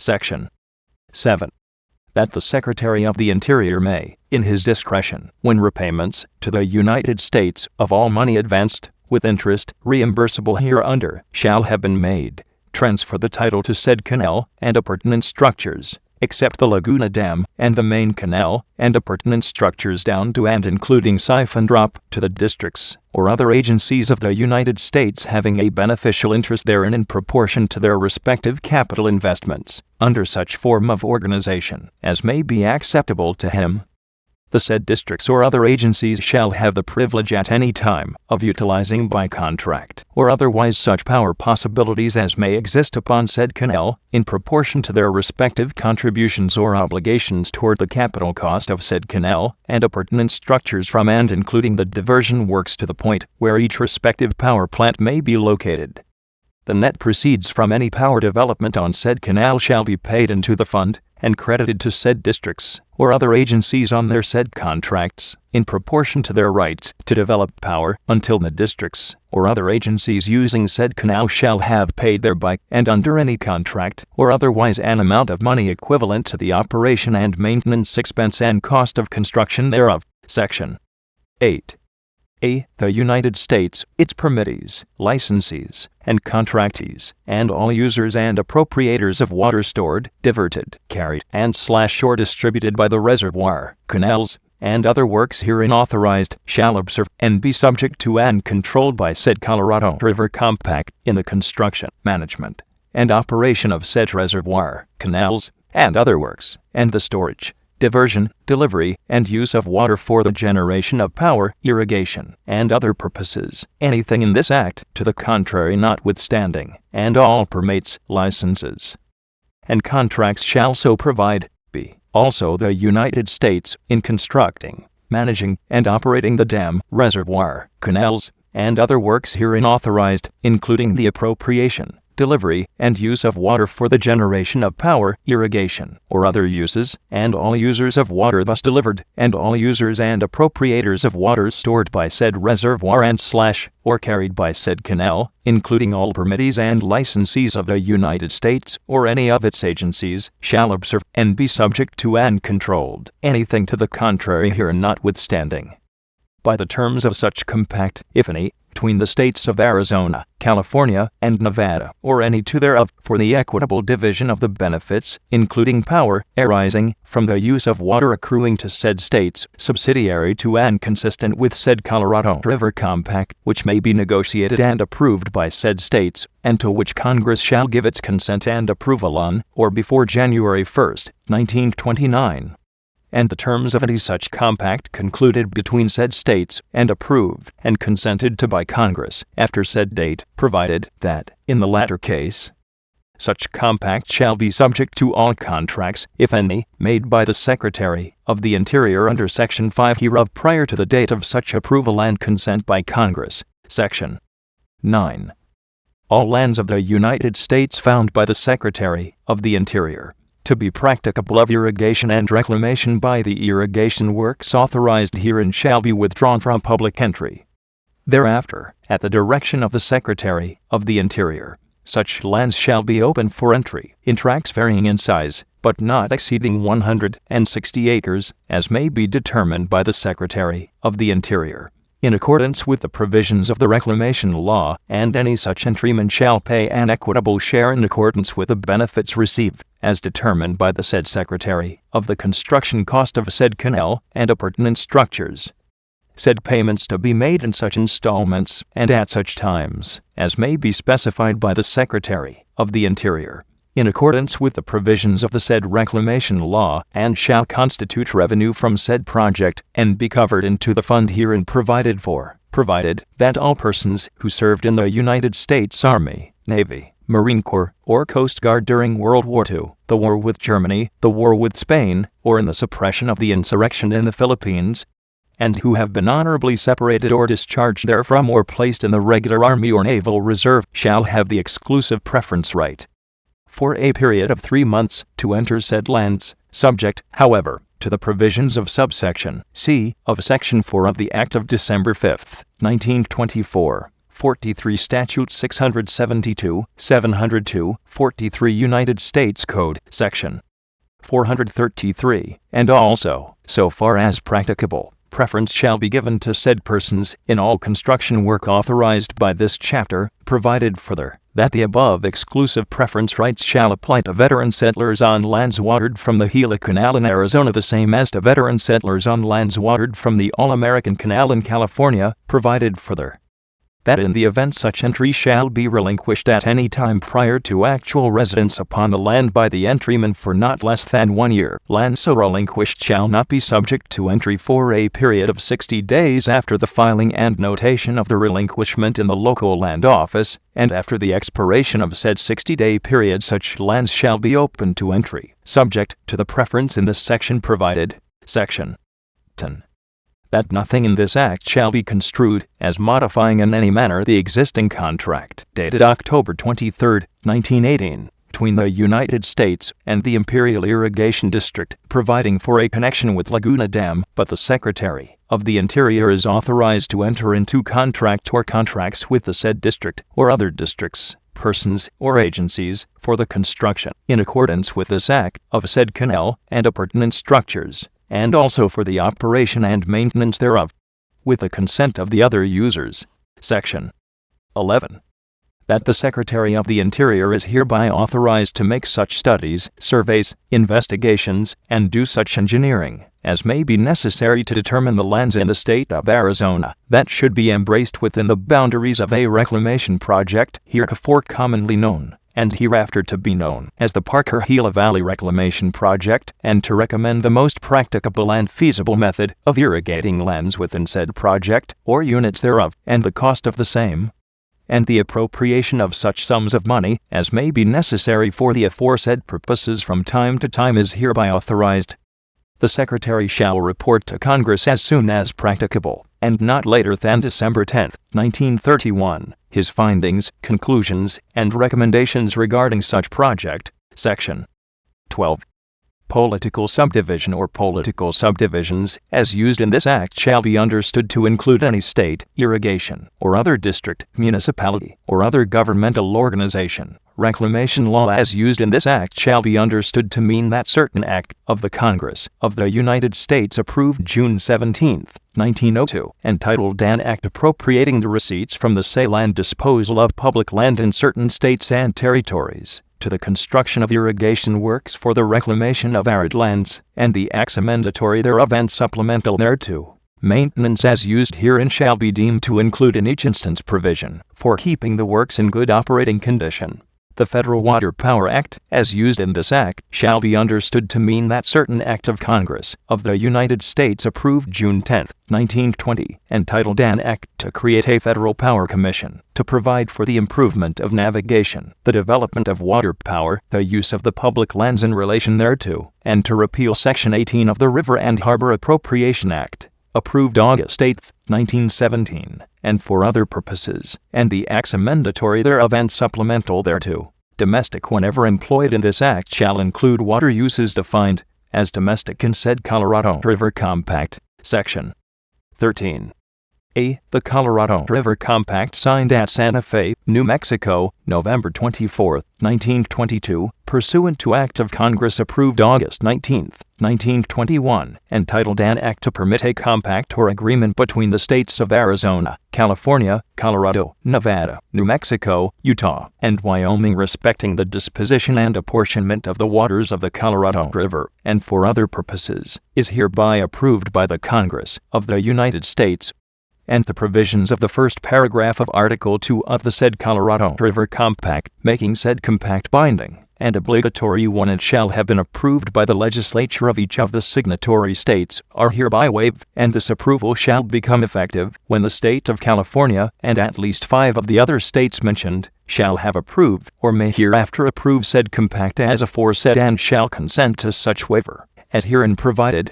Section 7. That the Secretary of the Interior may, in his discretion, when repayments to the United States of all money advanced, with interest reimbursable hereunder, shall have been made, transfer the title to said canal and appurtenant structures, except the Laguna Dam and the main canal and appurtenant structures down to and including siphon drop to the districts or other agencies of the United States having a beneficial interest therein in proportion to their respective capital investments, under such form of organization as may be acceptable to him. The said districts or other agencies shall have the privilege at any time of utilizing by contract or otherwise such power possibilities as may exist upon said canal, in proportion to their respective contributions or obligations toward the capital cost of said canal and appurtenant structures from and including the diversion works to the point where each respective power plant may be located. The net proceeds from any power development on said canal shall be paid into the fund and credited to said districts or other agencies on their said contracts, in proportion to their rights to develop power, until the districts or other agencies using said canal shall have paid thereby and under any contract or otherwise an amount of money equivalent to the operation and maintenance expense and cost of construction thereof. Section 8. A. The United States, its permittees, licensees, and contractees, and all users and appropriators of water stored, diverted, carried, and/or distributed by the reservoir, canals, and other works herein authorized, shall observe and be subject to and controlled by said Colorado River Compact in the construction, management, and operation of said reservoir, canals, and other works, and the storage, diversion, delivery, and use of water for the generation of power, irrigation, and other purposes, anything in this act to the contrary notwithstanding, and all permits, licenses, and contracts shall so provide. B. Also the United States, in constructing, managing, and operating the dam, reservoir, canals, and other works herein authorized, including the appropriation, delivery, and use of water for the generation of power, irrigation, or other uses, and all users of water thus delivered, and all users and appropriators of water stored by said reservoir and/or carried by said canal, including all permittees and licensees of the United States or any of its agencies, shall observe and be subject to and controlled, anything to the contrary herein notwithstanding, by the terms of such compact, if any, between the states of Arizona, California, and Nevada, or any two thereof, for the equitable division of the benefits, including power, arising from the use of water accruing to said states, subsidiary to and consistent with said Colorado River Compact, which may be negotiated and approved by said states, and to which Congress shall give its consent and approval on, or before January 1, 1929. And the terms of any such compact concluded between said states, and approved and consented to by Congress after said date, provided that, in the latter case, such compact shall be subject to all contracts, if any, made by the Secretary of the Interior under Section 5 hereof prior to the date of such approval and consent by Congress. Section 9. All lands of the United States found by the Secretary of the Interior to be practicable of irrigation and reclamation by the irrigation works authorized herein shall be withdrawn from public entry. Thereafter, at the direction of the Secretary of the Interior, such lands shall be open for entry, in tracts varying in size, but not exceeding 160 acres, as may be determined by the Secretary of the Interior, in accordance with the provisions of the reclamation law, and any such entryman shall pay an equitable share in accordance with the benefits received, as determined by the said Secretary, of the construction cost of said canal and appurtenant structures. Said payments to be made in such installments and at such times as may be specified by the Secretary of the Interior, in accordance with the provisions of the said reclamation law, and shall constitute revenue from said project and be covered into the fund herein provided for, provided that all persons who served in the United States Army, Navy, Marine Corps, or Coast Guard during World War II, the war with Germany, the war with Spain, or in the suppression of the insurrection in the Philippines, and who have been honorably separated or discharged therefrom or placed in the regular Army or Naval Reserve, shall have the exclusive preference right, for a period of 3 months, to enter said lands, subject, however, to the provisions of subsection C of Section 4 of the Act of December 5, 1924, 43 Statute 672, 702, 43 United States Code, Section 433, and also, so far as practicable, preference shall be given to said persons in all construction work authorized by this chapter, provided further, that the above exclusive preference rights shall apply to veteran settlers on lands watered from the Gila Canal in Arizona the same as to veteran settlers on lands watered from the All-American Canal in California, provided further, that in the event such entry shall be relinquished at any time prior to actual residence upon the land by the entryman for not less than 1 year, land so relinquished shall not be subject to entry for a period of 60 days after the filing and notation of the relinquishment in the local land office, and after the expiration of said 60-day period such lands shall be open to entry, subject to the preference in this section provided. Section 10. That nothing in this act shall be construed as modifying in any manner the existing contract, dated October 23, 1918, between the United States and the Imperial Irrigation District, providing for a connection with Laguna Dam, but the Secretary of the Interior is authorized to enter into contract or contracts with the said district or other districts, persons, or agencies for the construction, in accordance with this act, of said canal and appurtenant structures, and also for the operation and maintenance thereof, with the consent of the other users. Section 11. That the Secretary of the Interior is hereby authorized to make such studies, surveys, investigations, and do such engineering as may be necessary to determine the lands in the state of Arizona that should be embraced within the boundaries of a reclamation project heretofore commonly known, and hereafter to be known as the Parker-Gila Valley Reclamation Project, and to recommend the most practicable and feasible method of irrigating lands within said project, or units thereof, and the cost of the same, and the appropriation of such sums of money as may be necessary for the aforesaid purposes from time to time is hereby authorized. The Secretary shall report to Congress as soon as practicable, and not later than December 10, 1931, his findings, conclusions, and recommendations regarding such project. Section 12. Political subdivision or political subdivisions, as used in this act, shall be understood to include any state, irrigation, or other district, municipality, or other governmental organization. Reclamation law as used in this act shall be understood to mean that certain act of the Congress of the United States approved June 17, 1902, entitled an act appropriating the receipts from the sale and disposal of public land in certain states and territories to the construction of irrigation works for the reclamation of arid lands, and the acts amendatory thereof and supplemental thereto. Maintenance as used herein shall be deemed to include in each instance provision for keeping the works in good operating condition. The Federal Water Power Act, as used in this act, shall be understood to mean that certain act of Congress of the United States approved June 10, 1920, entitled an act to create a Federal Power Commission, to provide for the improvement of navigation, the development of water power, the use of the public lands in relation thereto, and to repeal Section 18 of the River and Harbor Appropriation Act, approved August 8, 1917, and for other purposes, and the acts amendatory thereof and supplemental thereto. Domestic whenever employed in this act shall include water uses defined as domestic in said Colorado River Compact. Section 13. A. The Colorado River Compact signed at Santa Fe, New Mexico, November 24, 1922, pursuant to Act of Congress approved August 19, 1921, entitled an act to permit a compact or agreement between the states of Arizona, California, Colorado, Nevada, New Mexico, Utah, and Wyoming respecting the disposition and apportionment of the waters of the Colorado River, and for other purposes, is hereby approved by the Congress of the United States, and the provisions of the first paragraph of Article 2 of the said Colorado River Compact, making said compact binding and obligatory when it shall have been approved by the legislature of each of the signatory states, are hereby waived, and this approval shall become effective when the state of California, and at least 5 of the other states mentioned, shall have approved, or may hereafter approve said compact as aforesaid, and shall consent to such waiver as herein provided.